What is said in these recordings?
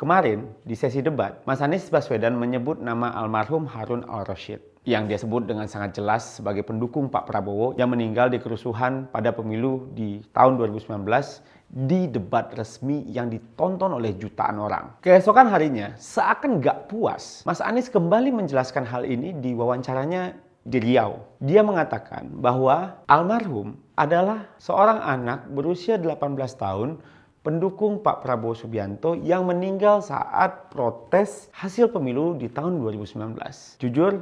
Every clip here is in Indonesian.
Kemarin, di sesi debat, Mas Anies Baswedan menyebut nama almarhum Harun al-Rashid yang dia sebut dengan sangat jelas sebagai pendukung Pak Prabowo yang meninggal di kerusuhan pada pemilu di tahun 2019 di debat resmi yang ditonton oleh jutaan orang. Keesokan harinya, seakan gak puas, Mas Anies kembali menjelaskan hal ini di wawancaranya di Riau. Dia mengatakan bahwa almarhum adalah seorang anak berusia 18 tahun pendukung Pak Prabowo Subianto yang meninggal saat protes hasil pemilu di tahun 2019. Jujur,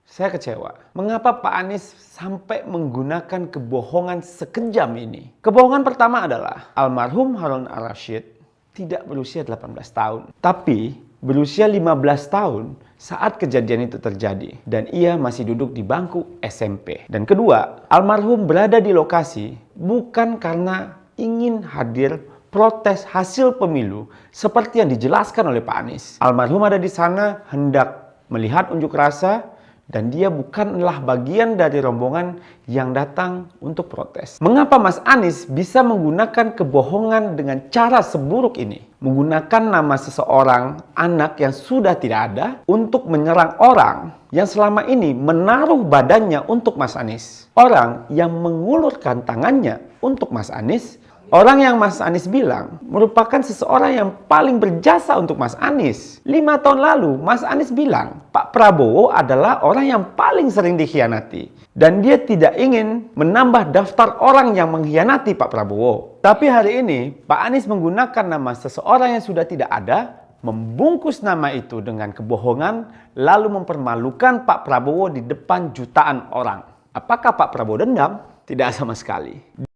saya kecewa. Mengapa Pak Anies sampai menggunakan kebohongan sekejam ini? Kebohongan pertama adalah almarhum Harun al-Rashid tidak berusia 18 tahun, tapi berusia 15 tahun saat kejadian itu terjadi dan ia masih duduk di bangku SMP. Dan kedua, almarhum berada di lokasi bukan karena ingin hadir protes hasil pemilu seperti yang dijelaskan oleh Pak Anies. Almarhum ada di sana hendak melihat unjuk rasa dan dia bukanlah bagian dari rombongan yang datang untuk protes. Mengapa Mas Anies bisa menggunakan kebohongan dengan cara seburuk ini? Menggunakan nama seseorang anak yang sudah tidak ada untuk menyerang orang yang selama ini menaruh badannya untuk Mas Anies. Orang yang mengulurkan tangannya untuk Mas Anies. Orang yang Mas Anies bilang merupakan seseorang yang paling berjasa untuk Mas Anies. 5 tahun lalu Mas Anies bilang Pak Prabowo adalah orang yang paling sering dikhianati. Dan dia tidak ingin menambah daftar orang yang mengkhianati Pak Prabowo. Tapi hari ini Pak Anies menggunakan nama seseorang yang sudah tidak ada, membungkus nama itu dengan kebohongan, lalu mempermalukan Pak Prabowo di depan jutaan orang. Apakah Pak Prabowo dendam? Tidak sama sekali.